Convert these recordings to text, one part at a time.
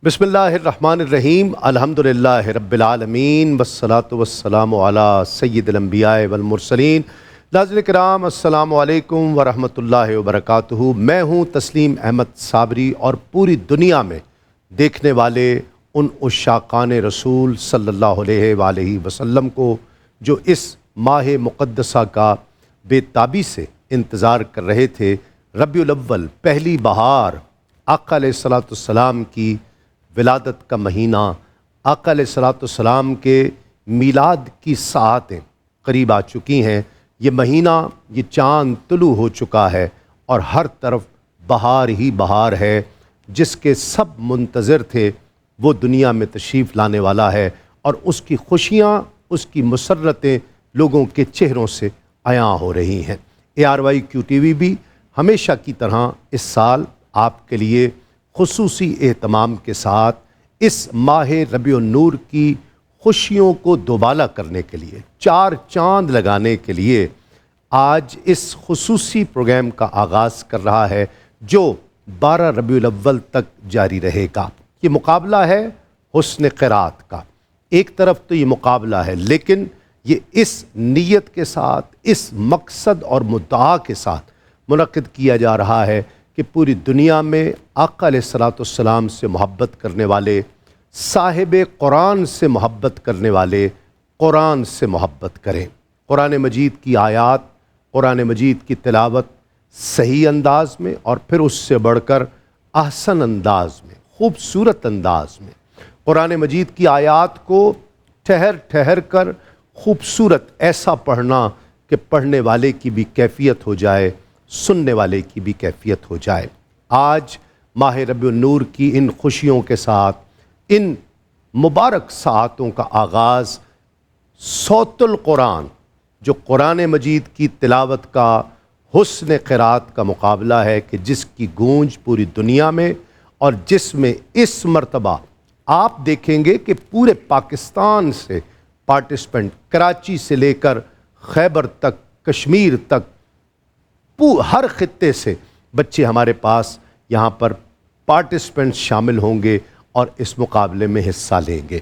بسم الرحمن الرحیم الحمدللہ رب العالمین والصلاة والسلام علی سید الانبیاء والمرسلین۔ ناظرین کرام السلام علیکم ورحمۃ اللہ وبرکاتہ۔ میں ہوں تسلیم احمد صابری اور پوری دنیا میں دیکھنے والے ان عشاقان رسول صلی اللہ علیہ وآلہ وسلم کو جو اس ماہ مقدسہ کا بے تابی سے انتظار کر رہے تھے۔ ربیع الاول، پہلی بہار، آقا علیہ الصلوۃ والسلام کی ولادت کا مہینہ، آقا علیہ الصلوۃ والسلام کے میلاد کی ساعتیں قریب آ چکی ہیں۔ یہ مہینہ، یہ چاند طلوع ہو چکا ہے اور ہر طرف بہار ہی بہار ہے۔ جس کے سب منتظر تھے وہ دنیا میں تشریف لانے والا ہے اور اس کی خوشیاں، اس کی مسرتیں لوگوں کے چہروں سے عیاں ہو رہی ہیں۔ ARYQ-TV بھی ہمیشہ کی طرح اس سال آپ کے لیے خصوصی اہتمام کے ساتھ اس ماہ ربیع النور کی خوشیوں کو دوبالا کرنے کے لیے، چار چاند لگانے کے لیے آج اس خصوصی پروگرام کا آغاز کر رہا ہے جو 12 ربیع الاول تک جاری رہے گا۔ یہ مقابلہ ہے حسن قرات کا۔ ایک طرف تو یہ مقابلہ ہے، لیکن یہ اس نیت کے ساتھ، اس مقصد اور مدعا کے ساتھ منعقد کیا جا رہا ہے کہ پوری دنیا میں آقا علیہ الصلوۃ والسلام سے محبت کرنے والے، صاحب قرآن سے محبت کرنے والے، قرآن سے محبت کریں۔ قرآن مجید کی آیات، قرآن مجید کی تلاوت صحیح انداز میں اور پھر اس سے بڑھ کر احسن انداز میں، خوبصورت انداز میں قرآن مجید کی آیات کو ٹھہر ٹھہر کر خوبصورت ایسا پڑھنا کہ پڑھنے والے کی بھی کیفیت ہو جائے، سننے والے کی بھی کیفیت ہو جائے۔ آج ماہ ربیع النور کی ان خوشیوں کے ساتھ، ان مبارک ساعتوں کا آغاز صوت القرآن، جو قرآن مجید کی تلاوت کا حسن قرات کا مقابلہ ہے کہ جس کی گونج پوری دنیا میں، اور جس میں اس مرتبہ آپ دیکھیں گے کہ پورے پاکستان سے پارٹسپینٹ، کراچی سے لے کر خیبر تک، کشمیر تک، ہر خطے سے بچے ہمارے پاس یہاں پر پارٹسپینٹ شامل ہوں گے اور اس مقابلے میں حصہ لیں گے۔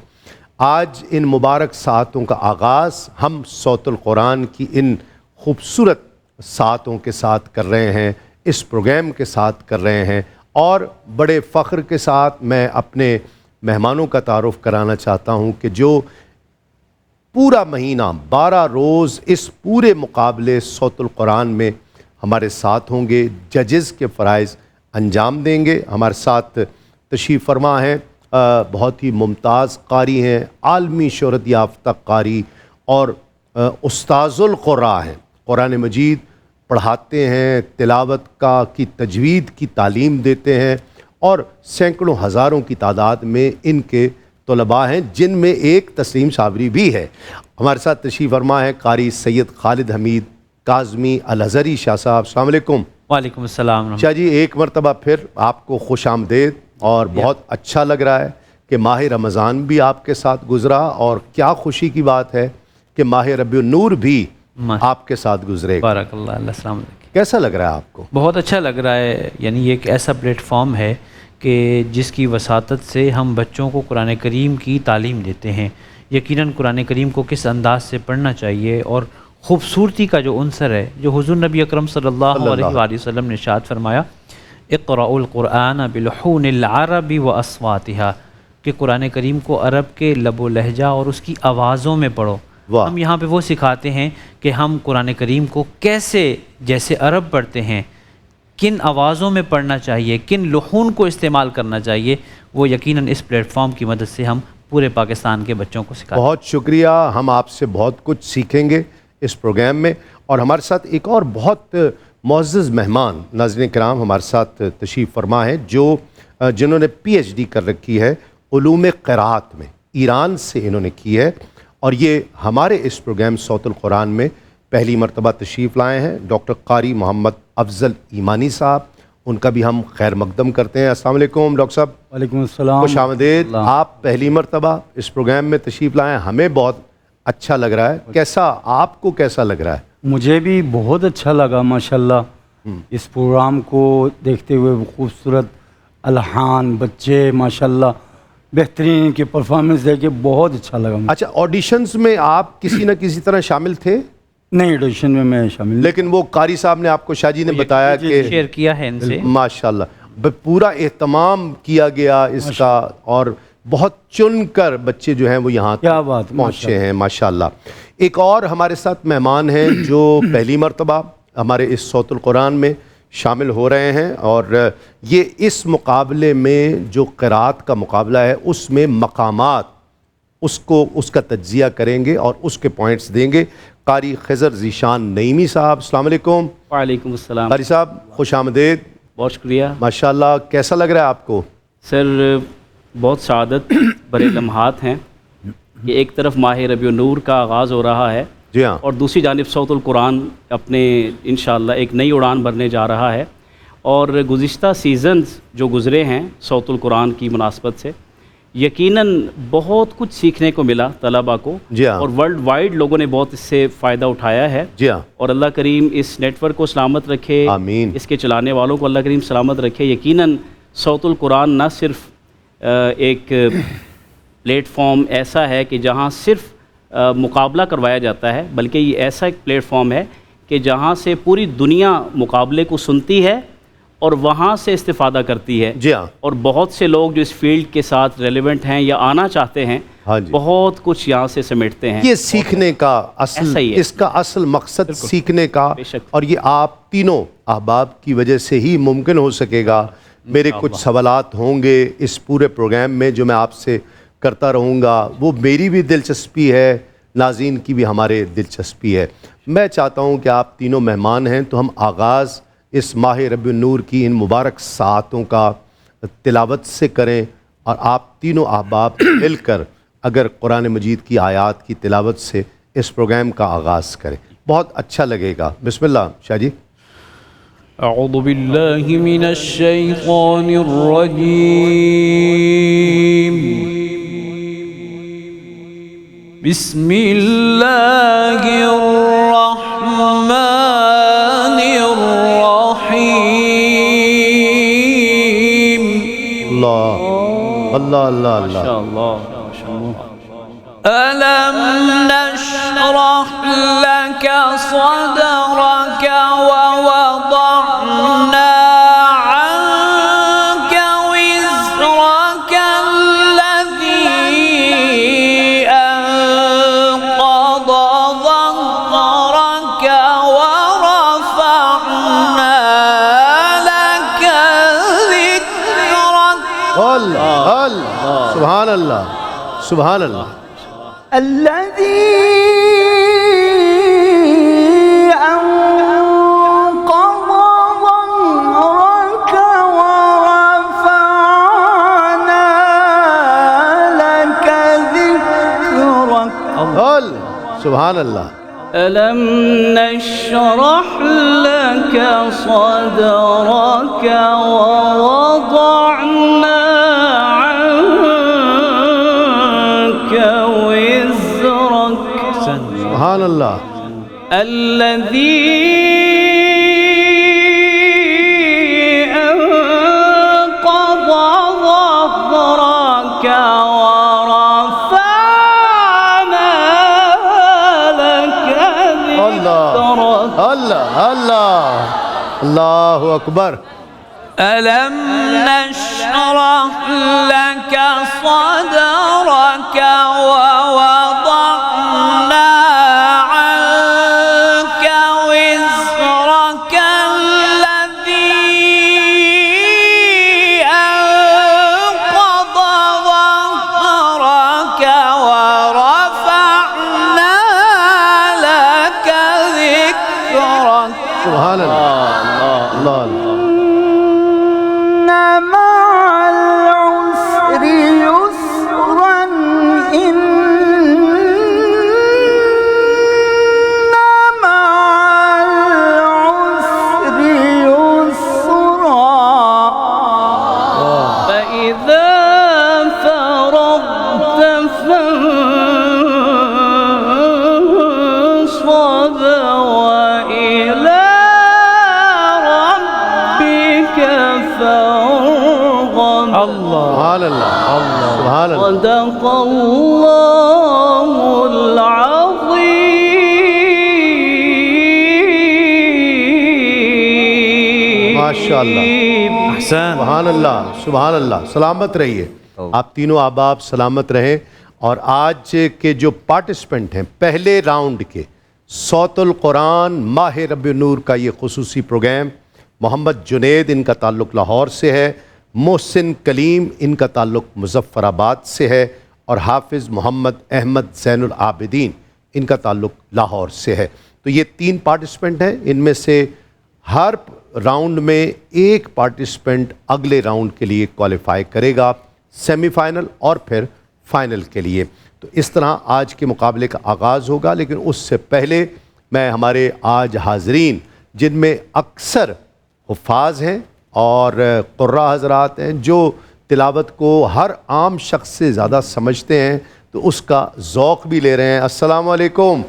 آج ان مبارک ساعتوں کا آغاز ہم صوت القرآن کی ان خوبصورت ساعتوں کے ساتھ کر رہے ہیں، اس پروگرام کے ساتھ کر رہے ہیں، اور بڑے فخر کے ساتھ میں اپنے مہمانوں کا تعارف کرانا چاہتا ہوں کہ جو پورا مہینہ 12 روز اس پورے مقابلے صوت القرآن میں ہمارے ساتھ ہوں گے، ججز کے فرائض انجام دیں گے۔ ہمارے ساتھ تشریف فرما ہیں، بہت ہی ممتاز قاری ہیں، عالمی شہرت یافتہ قاری اور استاذ القراء ہیں۔ قرآن مجید پڑھاتے ہیں، تلاوت کی تجوید کی تعلیم دیتے ہیں، اور سینکڑوں ہزاروں کی تعداد میں ان کے طلباء ہیں، جن میں ایک تسلیم صابری بھی ہے۔ ہمارے ساتھ تشریف فرما ہے قاری سید خالد حمید کاظمی الازہری شاہ صاحب۔ السلام علیکم۔ وعلیکم السلام۔ شاہ جی، ایک مرتبہ پھر آپ کو خوش آمدید، اور بہت اچھا لگ رہا ہے کہ ماہ رمضان بھی آپ کے ساتھ گزرا، اور کیا خوشی کی بات ہے کہ ماہ ربیع النور بھی آپ کے ساتھ گزرے گا۔ بارک اللہ۔ السلام علیکم۔ کیسا لگ رہا ہے آپ کو؟ بہت اچھا لگ رہا ہے، یعنی یہ ایک ایسا پلیٹ فارم ہے کہ جس کی وساطت سے ہم بچوں کو قرآن کریم کی تعلیم دیتے ہیں۔ یقیناً قرآن کریم کو کس انداز سے پڑھنا چاہیے، اور خوبصورتی کا جو عنصر ہے، جو حضور نبی اکرم صلی اللہ علیہ وآلہ وسلم نے ارشاد فرمایا، اقرأوا القرآن بلحون العرب واصواتها، کہ قرآن کریم کو عرب کے لب و لہجہ اور اس کی آوازوں میں پڑھو۔ ہم یہاں پہ وہ سکھاتے ہیں کہ ہم قرآن کریم کو کیسے، جیسے عرب پڑھتے ہیں، کن آوازوں میں پڑھنا چاہیے، کن لحون کو استعمال کرنا چاہیے، وہ یقیناً اس پلیٹ فارم کی مدد سے ہم پورے پاکستان کے بچوں کو سکھاتے ہیں۔ بہت شکریہ، ہم آپ سے بہت کچھ سیکھیں گے اس پروگرام میں۔ اور ہمارے ساتھ ایک اور بہت معزز مہمان ناظرین کرام ہمارے ساتھ تشریف فرما ہیں، جنہوں نے PhD کر رکھی ہے علوم قرات میں، ایران سے انہوں نے کی ہے، اور یہ ہمارے اس پروگرام صوت القرآن میں پہلی مرتبہ تشریف لائے ہیں۔ ڈاکٹر قاری محمد افضل ایمانی صاحب، ان کا بھی ہم خیر مقدم کرتے ہیں۔ السلام علیکم ڈاکٹر صاحب۔ وعلیکم السلام۔ خوش آمدید۔ آپ پہلی مرتبہ اس پروگرام میں تشریف لائے ہیں، ہمیں بہت اچھا لگ رہا ہے۔ کیسا، آپ کو کیسا لگ رہا ہے؟ مجھے بھی بہت اچھا لگا ماشاءاللہ اس پروگرام کو دیکھتے ہوئے۔ خوبصورت الحان، بچے ماشاءاللہ بہترین کی پرفارمنس دیکھ کے بہت اچھا لگا مجھے۔ اچھا، آڈیشنز میں آپ کسی نہ کسی طرح شامل تھے؟ نہیں، ایڈیشن میں شامل نہیں۔ لیکن وہ قاری صاحب نے آپ کو، شاہ جی نے بتایا کہ شیئر کیا ہے ان سے۔ ماشاءاللہ پورا اہتمام کیا گیا اس کا، اور بہت چن کر بچے جو ہیں وہ یہاں کیا بات، پہنچے ہیں ماشاءاللہ۔ ایک اور ہمارے ساتھ مہمان ہیں جو پہلی مرتبہ ہمارے اس صوت القرآن میں شامل ہو رہے ہیں، اور یہ اس مقابلے میں جو قرات کا مقابلہ ہے اس میں مقامات اس کا تجزیہ کریں گے اور اس کے پوائنٹس دیں گے۔ قاری خضر ذیشان نعیمی صاحب، السلام علیکم۔ وعلیکم السلام۔ قاری صاحب خوش آمدید۔ بہت شکریہ ماشاءاللہ، کیسا لگ رہا ہے آپ کو؟ سر، بہت سعادت بڑے لمحات ہیں کہ ایک طرف ماہ ربیع النور کا آغاز ہو رہا ہے، جی ہاں، اور دوسری جانب صوت القرآن اپنے انشاءاللہ ایک نئی اڑان بھرنے جا رہا ہے۔ اور گزشتہ سیزنز جو گزرے ہیں صوت القرآن کی مناسبت سے، یقیناً بہت کچھ سیکھنے کو ملا طلباء کو، جی ہاں، اور ورلڈ وائڈ لوگوں نے بہت اس سے فائدہ اٹھایا ہے۔ جی ہاں، اور اللہ کریم اس نیٹ ورک کو سلامت رکھے، آمین۔ اس کے چلانے والوں کو اللہ کریم سلامت رکھے۔ یقیناً صوت القرآن نہ صرف ایک پلیٹ فارم ایسا ہے کہ جہاں صرف مقابلہ کروایا جاتا ہے، بلکہ یہ ایسا ایک پلیٹ فارم ہے کہ جہاں سے پوری دنیا مقابلے کو سنتی ہے اور وہاں سے استفادہ کرتی ہے۔ جی ہاں، اور بہت سے لوگ جو اس فیلڈ کے ساتھ ریلیونٹ ہیں یا آنا چاہتے ہیں، ہاں جی، بہت کچھ یہاں سے سمیٹتے ہیں۔ یہ سیکھنے کا اصل، ایسا ہی ہے۔ اس کا اصل مقصد سیکھنے کا، بے شک۔ اور یہ آپ تینوں احباب کی وجہ سے ہی ممکن ہو سکے گا۔ میرے کچھ سوالات ہوں گے اس پورے پروگرام میں جو میں آپ سے کرتا رہوں گا، وہ میری بھی دلچسپی ہے، ناظرین کی بھی ہمارے دلچسپی ہے۔ میں چاہتا ہوں کہ آپ تینوں مہمان ہیں تو ہم آغاز اس ماہ ربیع النور کی ان مبارک ساعتوں کا تلاوت سے کریں، اور آپ تینوں احباب مل کر اگر قرآن مجید کی آیات کی تلاوت سے اس پروگرام کا آغاز کریں، بہت اچھا لگے گا۔ بسم اللہ شاہ جی۔ اعوذ باللہ من الشیطان الرجیم، بسم اللہ الرحمن الرحیم۔ اللہ اللہ اللہ اللہ، ماشاءاللہ۔ ألم نشرح لك صدرك ووضعنا عنك وزرك الذي أنقض ظهرك ورفعنا لك ذكرك۔ اللہ اللہ، سبحان اللہ سبحان اللہ۔ الذي أنقض ظهرك ورفعنا لك ذكرك۔ سبحان اللہ۔ ألم نشرح لك صدرك ووضعنا عنك وزرك سبحان اللہ۔ الذي أنقض ظهرك ورفعنا لك اللہ ذكرك۔ اللہ اللہ، اللہ اکبر۔ ألم نشرح لك صدرك ووضعنا عنك وزرك الذي أنقض ظهرك ورفعنا لك ذكرك۔ سبحان اللہ اللہ اللہ۔ إن مع العسر يسرا، إن سبحان اللہ سبحان اللہ صدق اللہ العظیم. ماشاء اللہ احسن. سبحان اللہ سبحان اللہ. سلامت رہیے آپ تینوں احباب, سلامت رہیں. اور آج کے جو پارٹیسپنٹ ہیں پہلے راؤنڈ کے, صوت القرآن ماہ ربیع النور کا یہ خصوصی پروگرام, محمد جنید ان کا تعلق لاہور سے ہے, محسن کلیم ان کا تعلق مظفر آباد سے ہے, اور حافظ محمد احمد زین العابدین ان کا تعلق لاہور سے ہے. تو یہ 3 پارٹیسپنٹ ہیں. ان میں سے ہر راؤنڈ میں ایک پارٹیسپنٹ اگلے راؤنڈ کے لیے کوالیفائی کرے گا, سیمی فائنل اور پھر فائنل کے لیے. تو اس طرح آج کے مقابلے کا آغاز ہوگا. لیکن اس سے پہلے میں ہمارے آج حاضرین جن میں اکثر حفاظ ہیں اور قراء حضرات ہیں جو تلاوت کو ہر عام شخص سے زیادہ سمجھتے ہیں, تو اس کا ذوق بھی لے رہے ہیں. السلام علیکم.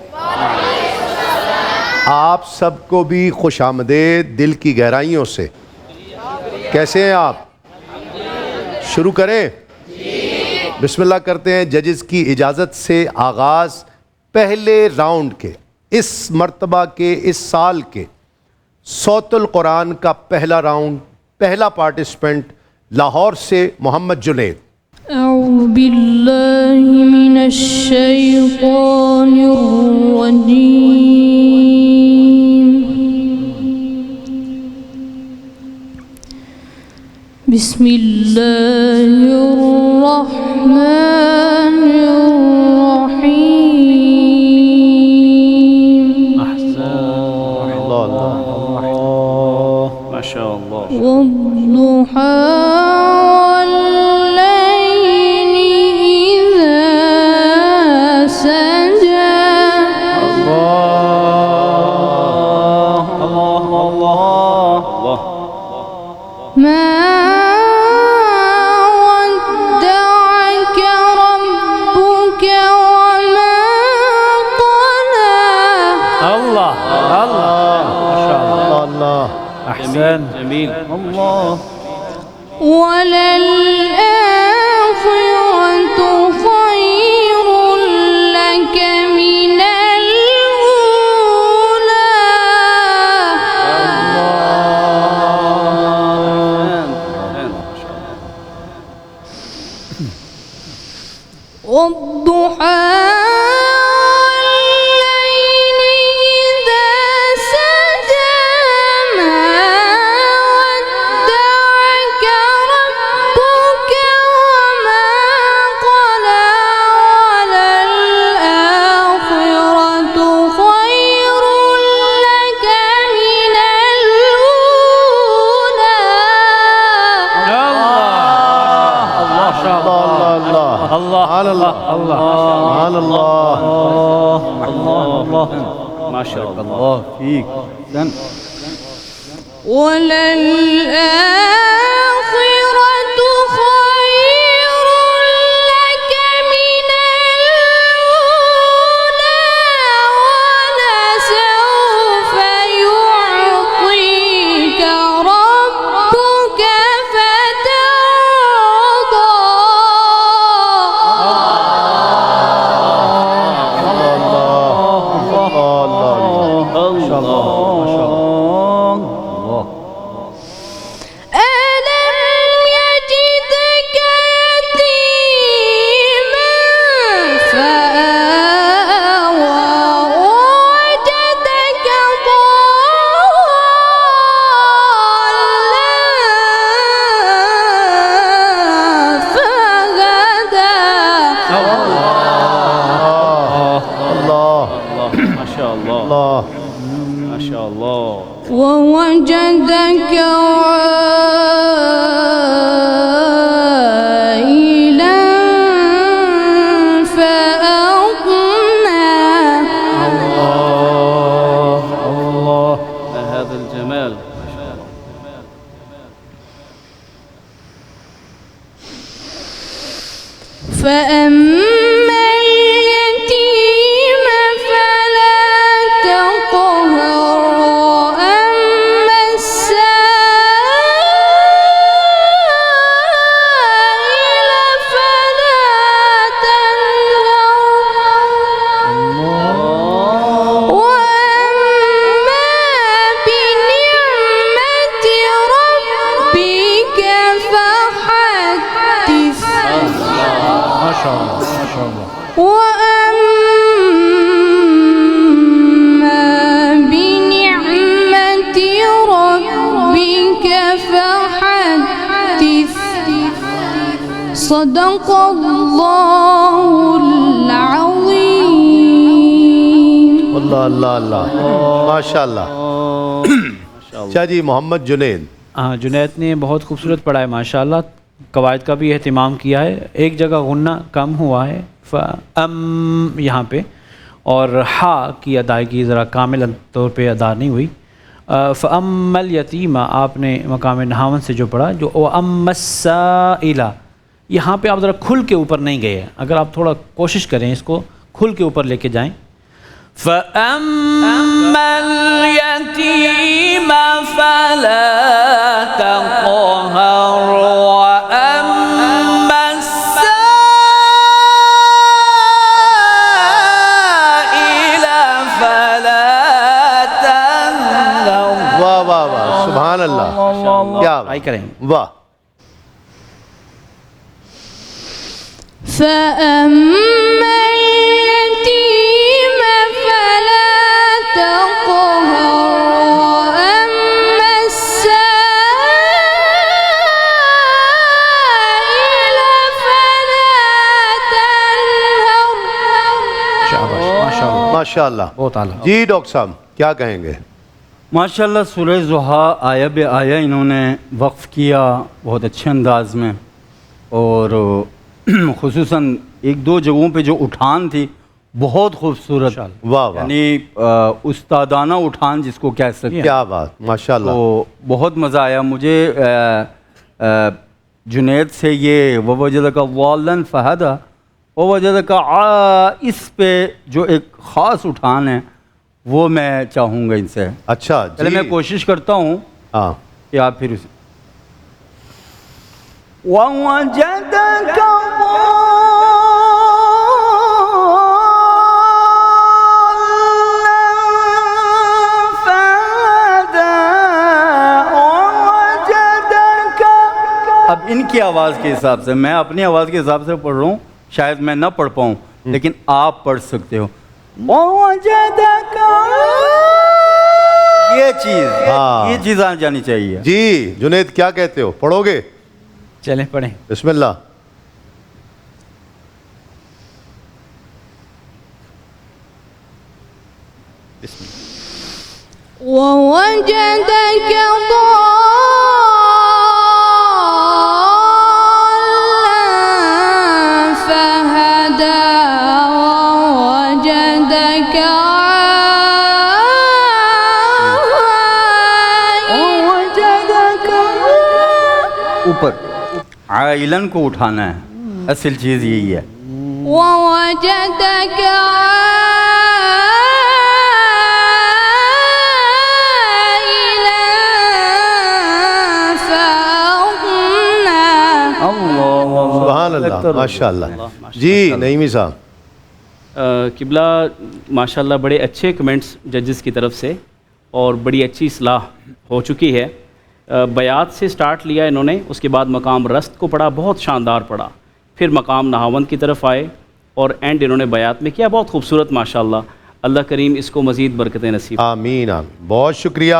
آپ سب کو بھی خوش آمدید دل کی گہرائیوں سے. کیسے ہیں آپ؟ شروع کریں. بسم اللہ کرتے ہیں. ججز کی اجازت سے آغاز پہلے راؤنڈ کے, اس مرتبہ کے, اس سال کے صوت القرآن کا پہلا راؤنڈ, پہلا پارٹیسپنٹ لاہور سے محمد جنید. أعوذ بالله من الشيطان الرجيم. بسم الله الرحمن الرحيم. اللہ اللہ ما شاء اللہ. والضحى والليل إذا سجى ما ودعك ربك وما قلى اللہ اللہ اللہ. احسن. جمیل. وللآخرة خير لك من الأولى والضحى والليل إذا سجى ما ودعك ربك وما قلى وللآخرة خير لك من الأولى اللہ اللہ سبحان اللہ. ما شاء اللہ. الله فيك. وللآخرة خير لك من الأولى ولسوف يعطيك ربك فترضى ألم يجدك يتيما فآوى ووجدك ضالا فهدى اللہ ما شاء اللہ. اللہ. ما شاء اللہ. ووجدك عائلا فأغنى ما هذا الجمال. فأما اليتيم فلا تقهر وأما السائل وأما بنعمة ربك فحدث صدق الله العظيم. اللہ اللہ اللہ ماشاء اللہ. شاہ جی محمد جنید. ہاں جنید نے بہت خوبصورت پڑھا ہے ماشاءاللہ. قواعد کا بھی اہتمام کیا ہے. ایک جگہ غنہ کم ہوا ہے یہاں پہ, اور ہا کی ادائیگی ذرا کامل طور پہ ادا نہیں ہوئی. فَأَمَّا الْيَتِيمَ آپ نے مقام نہاون سے جو پڑھا, جو وَأَمَّا السَّائِلَ یہاں پہ آپ ذرا کھل کے اوپر نہیں گئے ہیں. اگر آپ تھوڑا کوشش کریں اس کو کھل کے اوپر لے کے جائیں. فَأَمَّا الْيَتِيمَ فَلَا تَقْهَرْ وَأَمَّا السَّائِلَ فَلَا تَنْهَرْ. واہ واہ واہ سبحان اللہ. کیا ٹرائی کریں. واہ. فأما اليتيم فلا تقهر وأما السائل فلا تنهر. شاباش ماشاءاللہ ماشاء اللہ. بہت اعلیٰ. جی ڈاکٹر صاحب کیا کہیں گے؟ ماشاءاللہ سورہ ضحیٰ آیا بے آیا انہوں نے وقف کیا بہت اچھے انداز میں, اور خصوصاً ایک دو جگہوں پہ جو اٹھان تھی بہت خوبصورت, واہ واہ یعنی استادانہ اٹھان جس کو کہہ سکتے ہیں. کیا بات ماشاء اللہ. تو بہت مزہ آیا مجھے جنید سے یہ ووجدک ضالاً فہدیٰ ووجدک اس پہ جو ایک خاص اٹھان ہے وہ میں چاہوں گا ان سے. اچھا چلے میں کوشش کرتا ہوں ہاں. کہ آپ پھر اسے ووجدک اب ان کی آواز کے حساب سے, میں اپنی آواز کے حساب سے پڑھ رہا ہوں, شاید میں نہ پڑھ پاؤں لیکن آپ پڑھ سکتے ہو. یہ چیز آ جانی چاہیے. جی جنید کیا کہتے ہو, پڑھو گے؟ چلیں پڑھیں. بسم اللہ. ووجدك ضالاً فهدى ووجدك اوپر عائلن کو اٹھانا ہے, اصل چیز یہی ہے. ووجدك سبحان اللہ ماشاء اللہ. جی نعیمی صاحب. قبلہ ماشاءاللہ بڑے اچھے کمنٹس ججز کی طرف سے, اور بڑی اچھی اصلاح ہو چکی ہے. بیات سے سٹارٹ لیا انہوں نے, اس کے بعد مقام رست کو پڑھا, بہت شاندار پڑھا, پھر مقام نہاون کی طرف آئے, اور اینڈ انہوں نے بیات میں کیا, بہت خوبصورت ماشاءاللہ. اللہ کریم اس کو مزید برکتیں نصیب. آمین آمین. بہت شکریہ.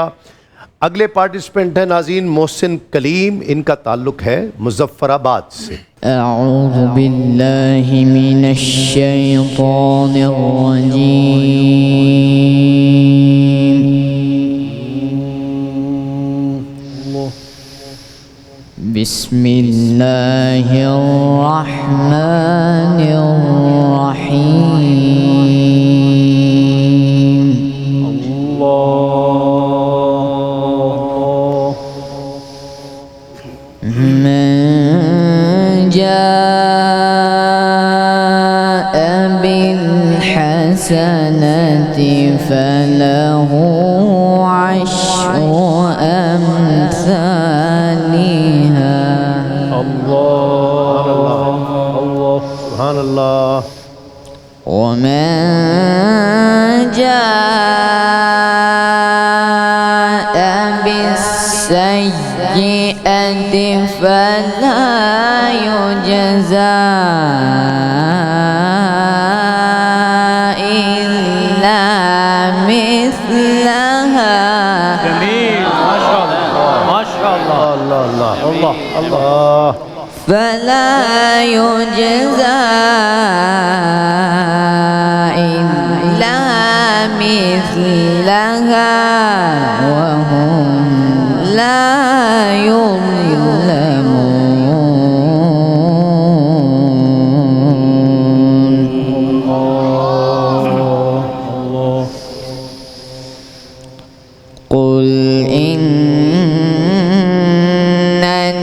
اگلے پارٹیسپینٹ ہیں ناظرین محسن کلیم, ان کا تعلق ہے مظفر آباد سے. اعوذ باللہ من الشیطان الرجیم. بسم اللہ الرحمن الرحیم. من جاء بالحسنة فله عشر أمثالها. سبحان اللہ. ومن جاء بالسيئة فلا يجزى إلا مثلها جميل، ما شاء اللہ، ما شاء اللہ، اللہ اللہ اللہ اللہ فلا يجزى إلا مثلها وهم لا يظلمون قل إنني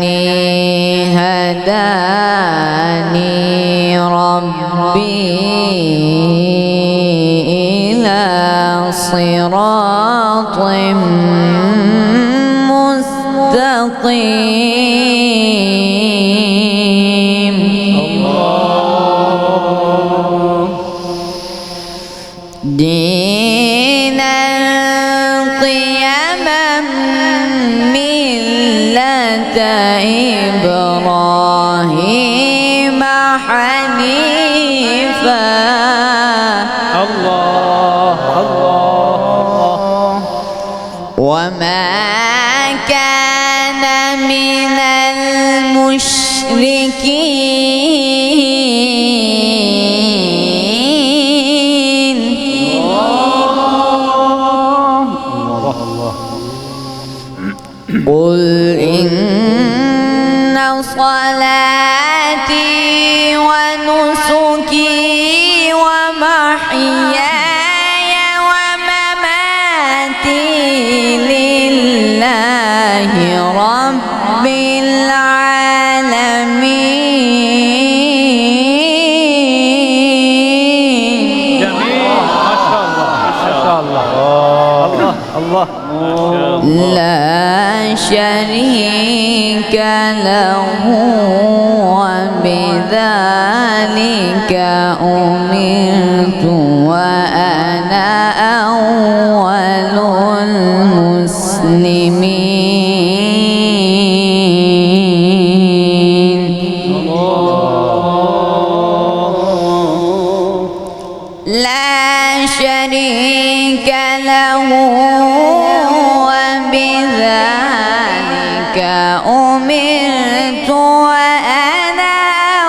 هداني ربي إلى صراط مستقيم دينا قيما ملة إبراهيم حنيفا وما كان من المشركين قل إن صلاتي ونسكي ومحياي ومماتي لله رب العالمين لا شريك له وبذلك أمرت وأنا أول المسلمين لا شريك له وبذلك أمرت وأنا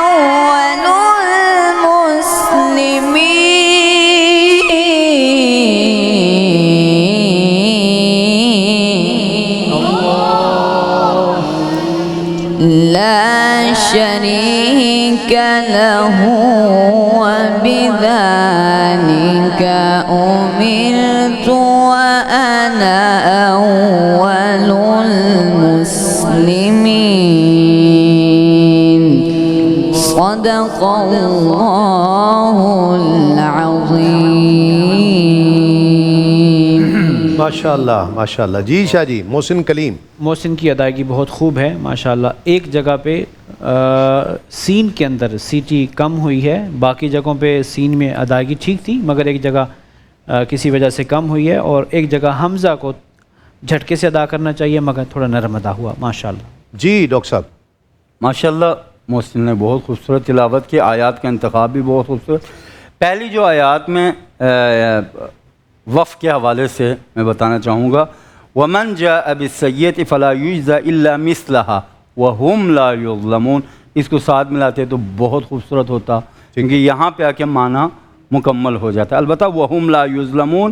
أول المسلمين لا شريك له وبذلك أمرت وأنا أول المسلمين صدق الله العظيم ماشاء اللہ ماشاء اللہ. جی شاہ جی محسن کلیم. محسن کی ادائیگی بہت خوب ہے ماشاءاللہ. ایک جگہ پہ سین کے اندر سیٹی کم ہوئی ہے، باقی جگہوں پہ سین میں ادائیگی ٹھیک تھی، مگر ایک جگہ کسی وجہ سے کم ہوئی ہے، اور ایک جگہ حمزہ کو جھٹکے سے ادا کرنا چاہیے مگر تھوڑا نرم ادا ہوا ماشاءاللہ. جی ڈاکٹر صاحب. ماشاءاللہ محسن نے بہت خوبصورت تلاوت کی، آیات کا انتخاب بھی بہت خوبصورت. پہلی جو آیات میں وقف کے حوالے سے میں بتانا چاہوں گا، وَمَنْ جَاءَ بِالسَّيِّئَةِ فَلَا يُجْزَى إِلَّا مِثْلَهَا وَهُمْ لَا يُظْلَمُونَ. اس کو ساتھ ملاتے تو بہت خوبصورت ہوتا، کیونکہ یہاں پہ آ کے معنی مکمل ہو جاتا ہے. البتہ وَهُمْ لَا يُظْلَمُونَ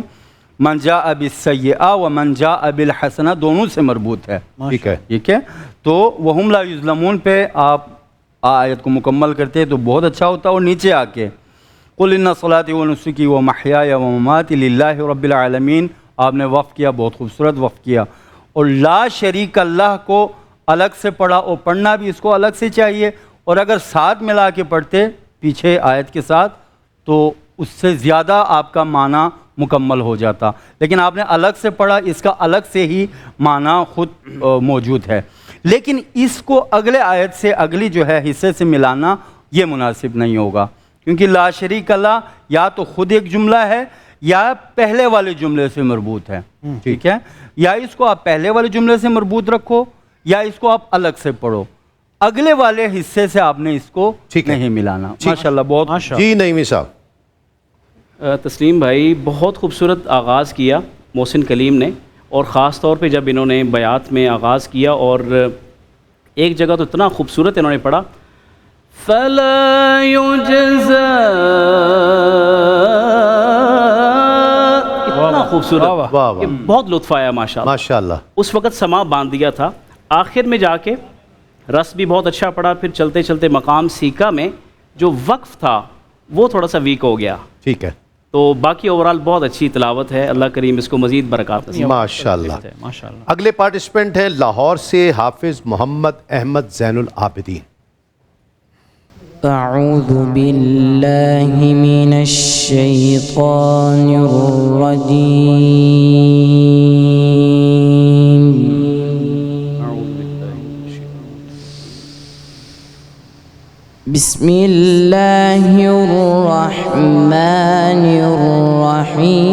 مَنْ جَاءَ بِالسَّيِّئَةِ وَمَنْ جَاءَ بِالْحَسَنَةِ دونوں سے مربوط ہے. ٹھیک ہے. ٹھیک ہے، تو وَهُمْ لَا يُظْلَمُونَ پہ آپ آیت کو مکمل کرتے تو بہت اچھا ہوتا. اور نیچے آ کے قُلْ إِنَّ صَلَاتِي وَنُسُكِي وَمَحْيَايَ وَمَمَاتِي لِلَّهِ رَبِّ الْعَالَمِينَ آپ نے وقف کیا، بہت خوبصورت وقف کیا. اور لا شریک اللہ کو الگ سے پڑھا، اور پڑھنا بھی اس کو الگ سے چاہیے، اور اگر ساتھ ملا کے پڑھتے پیچھے آیت کے ساتھ تو اس سے زیادہ آپ کا معنی مکمل ہو جاتا. لیکن آپ نے الگ سے پڑھا، اس کا الگ سے ہی معنی خود موجود ہے. لیکن اس کو اگلے آیت سے اگلی جو ہے حصے سے ملانا یہ مناسب نہیں ہوگا، کیونکہ لا شریک اللہ یا تو خود ایک جملہ ہے یا پہلے والے جملے سے مربوط ہے. ٹھیک ہے، یا اس کو آپ پہلے والے جملے سے مربوط رکھو یا اس کو آپ الگ سے پڑھو، اگلے والے حصے سے آپ نے اس کو ٹھیک ہے، نہیں ملانا. ماشاءاللہ بہت جی نعیمی صاحب. تسلیم بھائی بہت خوبصورت آغاز کیا محسن کلیم نے، اور خاص طور پہ جب انہوں نے بیات میں آغاز کیا اور ایک جگہ تو اتنا خوبصورت انہوں نے پڑھا فَلَا يُجْزَى، اتنا خوبصورت، واہ واہ، یہ بہت لطف آیا ماشاءاللہ. ماشاءاللہ. اس وقت سما باندھ دیا تھا، آخر میں جا کے رس بھی بہت اچھا پڑا، پھر چلتے چلتے مقام سیکا میں جو وقف تھا وہ تھوڑا سا ویک ہو گیا. ٹھیک ہے، تو باقی اوورال بہت اچھی تلاوت ہے، اللہ کریم اس کو مزید برکات نصیب. ماشاءاللہ. ماشاءاللہ. اگلے پارٹیسپینٹ ہیں لاہور سے حافظ محمد احمد زین العابدین. أعوذ بالله من الشيطان الرجيم. بسم الله الرحمن الرحيم.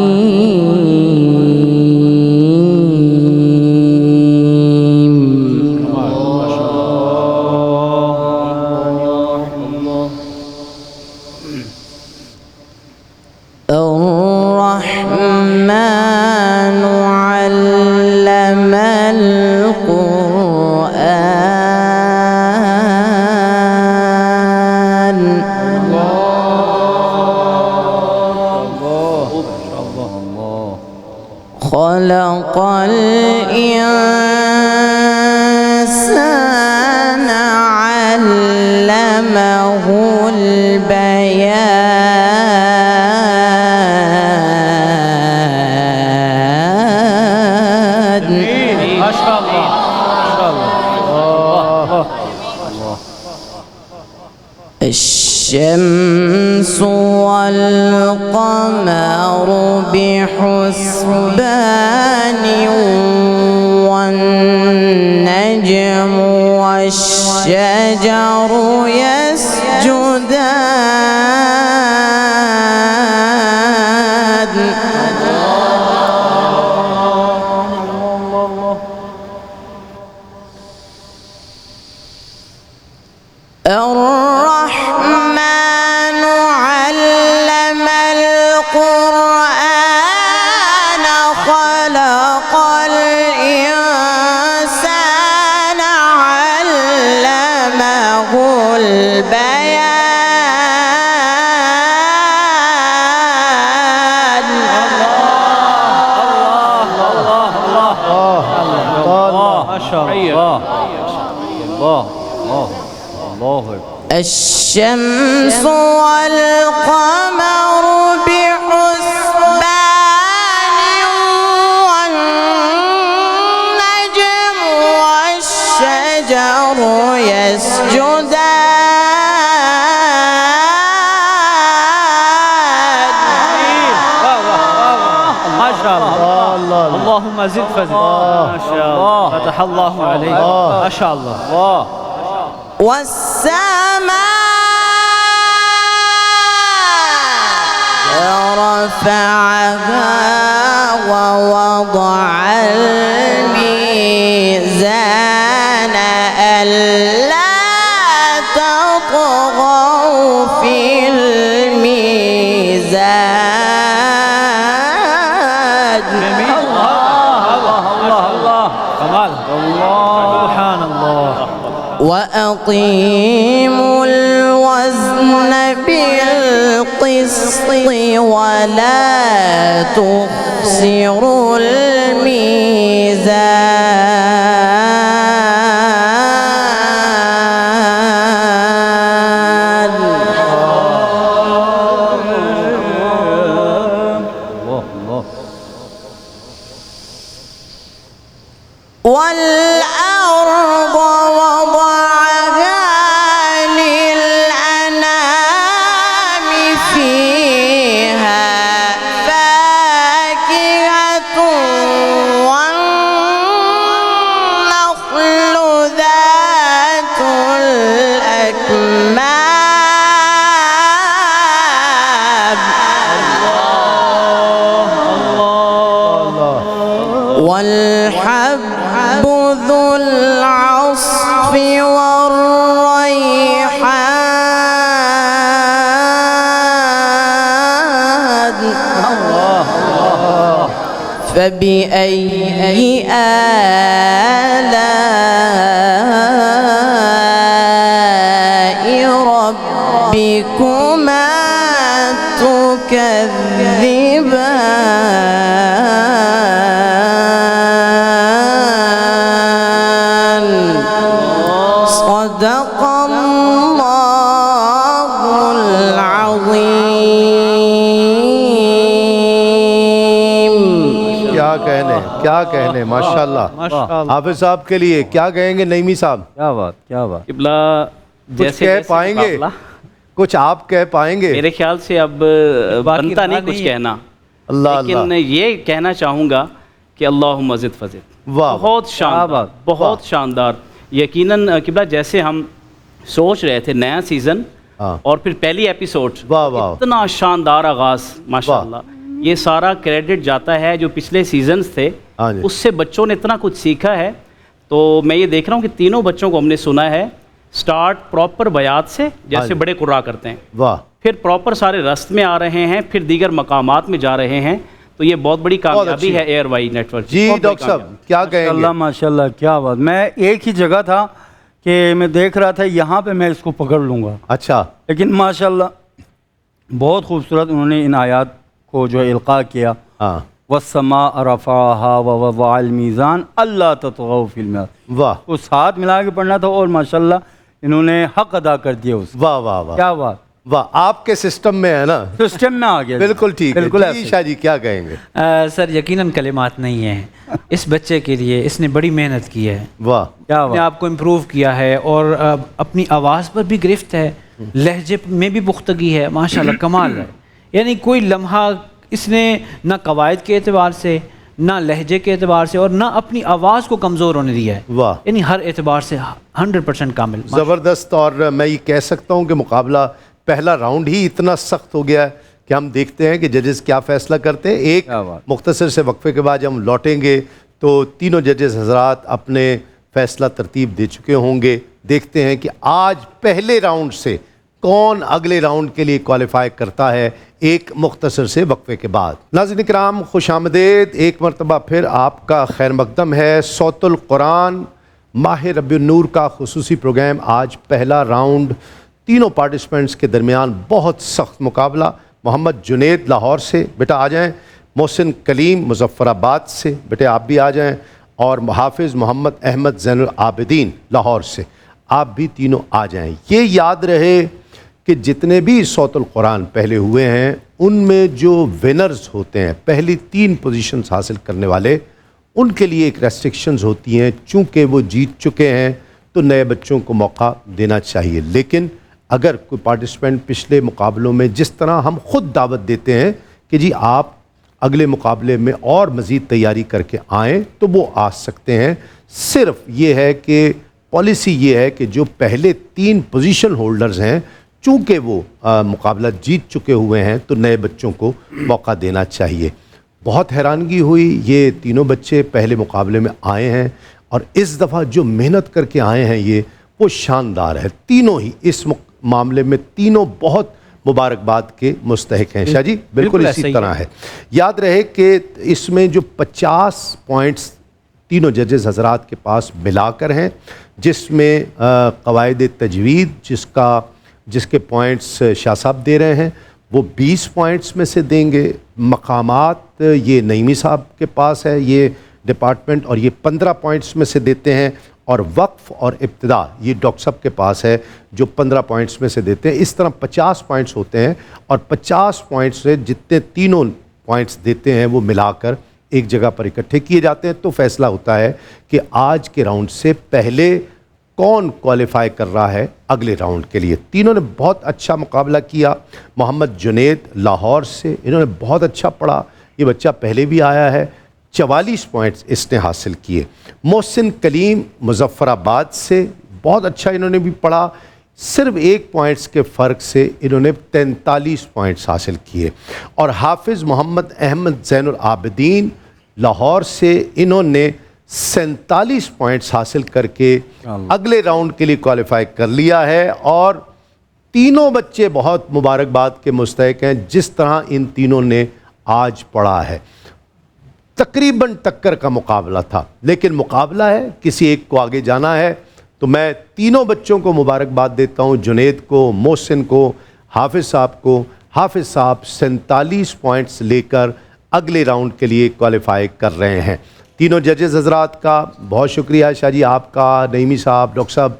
الرحمن علم القرآن خلق الإنسان علمه الشمس والقمر بحسبان والنجم والشجر يسجدان. الرحمن علم القرآن خلق الإنسان علمه البيان. الشمس والقمر بحسبان والنجم والشجر يسجدان. اللهم زد فزد. ما شاء الله، فتح الله عليك، ما شاء الله. والسماء رفعها ووضع الميزان ألا تطغوا في الميزان. سبحان الله. وأقيموا الوزن بالقسط ولا تخسروا الميزان. والأرض وضعها للأنام فيها فاكهة فبأي آلاء ربكما تكذبان صدق الله العظيم. کیا کہنے ماشاءاللہ. حافظ صاحب کے لیے کیا کہیں گے نعیمی صاحب؟ کیا بات کیا بات. قبلہ کچھ جیسے کہہ جیسے پائیں گے؟ مقابلہ، کچھ آپ کہہ پائیں گے؟ میرے خیال سے اب بنتا نہیں کچھ کہنا، اللہ لیکن اللہ. یہ کہنا چاہوں گا کہ اللہم زد فزد. واہ بہت شاندار، بہت شاندار. یقیناً قبلہ جیسے ہم سوچ رہے تھے نیا سیزن ہاں. اور پھر پہلی ایپیسوڈ، واہ واہ. اتنا شاندار آغاز ماشاءاللہ. یہ سارا کریڈٹ جاتا ہے جو پچھلے سیزنز تھے ہاں جی. اس سے بچوں نے اتنا کچھ سیکھا ہے. تو میں یہ دیکھ رہا ہوں کہ تینوں بچوں کو ہم نے سنا ہے سٹارٹ پراپر بیات سے جیسے بڑے قرآ کرتے ہیں، واہ. پھر پراپر سارے رست میں آ رہے ہیں، پھر دیگر مقامات میں جا رہے ہیں. تو یہ بہت بڑی کامیابی ہے ایئر وائی نیٹ ورک. جی ڈاکٹر صاحب کیا کہیں گے؟ ماشاءاللہ کیا بات. میں ایک ہی جگہ تھا کہ میں دیکھ رہا تھا یہاں پہ میں اس کو پکڑ لوں گا، اچھا لیکن ماشاءاللہ بہت خوبصورت انہوں نے ان آیات کو جو القاء کیا. ہاں والسماء رفعها ووضع الميزان الا تطغوا في الميزان. واہ اس ساتھ ملا کے پڑھنا تھا اور ماشاءاللہ انہوں نے حق ادا کر دیا اس. واہ واہ واہ کیا بات. واہ. آپ کے سسٹم میں ہے نا، سسٹم میں آ گیا. بالکل ٹھیک ہے. بالکل جی ایسے. شاہ جی کیا کہیں گے؟ سر یقیناً کلمات نہیں ہیں اس بچے کے لیے. اس نے بڑی محنت کی ہے، واہ کیا اپنے بات. آپ کو امپروو کیا ہے اور اپنی آواز پر بھی گرفت ہے، لہجے میں بھی پختگی ہے. ماشاءاللہ کمال ہے. یعنی کوئی لمحہ اس نے نہ قواعد کے اعتبار سے، نہ لہجے کے اعتبار سے اور نہ اپنی آواز کو کمزور ہونے دیا ہے. واہ یعنی ہر اعتبار سے 100% کامل. زبردست. اور میں یہ کہہ سکتا ہوں کہ مقابلہ پہلا راؤنڈ ہی اتنا سخت ہو گیا ہے کہ ہم دیکھتے ہیں کہ ججز کیا فیصلہ کرتے ہیں. ایک کیا بات. مختصر سے وقفے کے بعد جب ہم لوٹیں گے تو تینوں ججز حضرات اپنے فیصلہ ترتیب دے چکے ہوں گے. دیکھتے ہیں کہ آج پہلے راؤنڈ سے کون اگلے راؤنڈ کے لیے کوالیفائی کرتا ہے ایک مختصر سے وقفے کے بعد. ناظرین کرام خوش آمدید. ایک مرتبہ پھر آپ کا خیر مقدم ہے. صوت القرآن ماہ ربیع النور کا خصوصی پروگرام. آج پہلا راؤنڈ تینوں پارٹیسپینٹس کے درمیان بہت سخت مقابلہ. محمد جنید لاہور سے، بیٹا آ جائیں. محسن کلیم مظفر آباد سے، بیٹے آپ بھی آ جائیں. اور حافظ محمد احمد زین العابدین لاہور سے، آپ بھی تینوں آ جائیں. یہ یاد رہے کہ جتنے بھی صوت القرآن پہلے ہوئے ہیں ان میں جو ونرز ہوتے ہیں، پہلی 3 پوزیشنز حاصل کرنے والے، ان کے لیے ایک ریسٹرکشنز ہوتی ہیں. چونکہ وہ جیت چکے ہیں تو نئے بچوں کو موقع دینا چاہیے. لیکن اگر کوئی پارٹیسپینٹ پچھلے مقابلوں میں جس طرح ہم خود دعوت دیتے ہیں کہ جی آپ اگلے مقابلے میں اور مزید تیاری کر کے آئیں تو وہ آ سکتے ہیں. صرف یہ ہے کہ پالیسی یہ ہے کہ جو پہلے 3 پوزیشن ہولڈرز ہیں چونکہ وہ مقابلہ جیت چکے ہوئے ہیں تو نئے بچوں کو موقع دینا چاہیے. بہت حیرانگی ہوئی، یہ تینوں بچے پہلے مقابلے میں آئے ہیں اور اس دفعہ جو محنت کر کے آئے ہیں یہ وہ شاندار ہے. تینوں ہی اس معاملے میں تینوں بہت مبارکباد کے مستحق ہیں. شاہ جی بالکل اسی طرح ہے. یاد رہے کہ اس میں جو 50 پوائنٹس تینوں ججز حضرات کے پاس ملا کر ہیں، جس میں قواعد تجوید جس کے پوائنٹس شاہ صاحب دے رہے ہیں وہ 20 پوائنٹس میں سے دیں گے. مقامات یہ نعیمی صاحب کے پاس ہے یہ ڈپارٹمنٹ اور یہ 15 پوائنٹس میں سے دیتے ہیں. اور وقف اور ابتدا یہ ڈاکٹر صاحب کے پاس ہے جو 15 پوائنٹس میں سے دیتے ہیں. اس طرح 50 پوائنٹس ہوتے ہیں اور 50 پوائنٹس سے جتنے تینوں پوائنٹس دیتے ہیں وہ ملا کر ایک جگہ پر اکٹھے کیے جاتے ہیں. تو فیصلہ ہوتا ہے کہ آج کے راؤنڈ سے پہلے کون کوالیفائی کر رہا ہے اگلے راؤنڈ کے لیے. تینوں نے بہت اچھا مقابلہ کیا. محمد جنید لاہور سے، انہوں نے بہت اچھا پڑھا. یہ بچہ پہلے بھی آیا ہے. 44 پوائنٹس اس نے حاصل کیے. محسن کلیم مظفر آباد سے بہت اچھا انہوں نے بھی پڑھا. صرف 1 پوائنٹس کے فرق سے انہوں نے 43 پوائنٹس حاصل کیے. اور حافظ محمد احمد زین العابدین لاہور سے انہوں نے 47 پوائنٹس حاصل کر کے اگلے راؤنڈ کے لیے کوالیفائی کر لیا ہے. اور تینوں بچے بہت مبارکباد کے مستحق ہیں جس طرح ان تینوں نے آج پڑھا ہے. تقریباً ٹکر کا مقابلہ تھا، لیکن مقابلہ ہے، کسی ایک کو آگے جانا ہے۔ تو میں تینوں بچوں کو مبارکباد دیتا ہوں، جنید کو، محسن کو، حافظ صاحب کو۔ حافظ صاحب 47 پوائنٹس لے کر اگلے راؤنڈ کے لیے کوالیفائی کر رہے ہیں۔ تینوں ججز حضرات کا بہت شکریہ، شاہ جی آپ کا، نعیمی صاحب، ڈاکٹر صاحب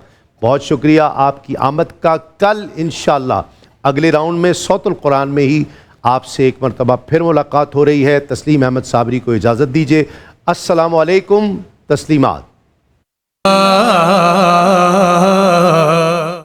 بہت شکریہ آپ کی آمد کا۔ کل انشاءاللہ اگلے راؤنڈ میں صوت القرآن میں ہی آپ سے ایک مرتبہ پھر ملاقات ہو رہی ہے۔ تسلیم احمد صابری کو اجازت دیجیے۔ السلام علیکم، تسلیمات۔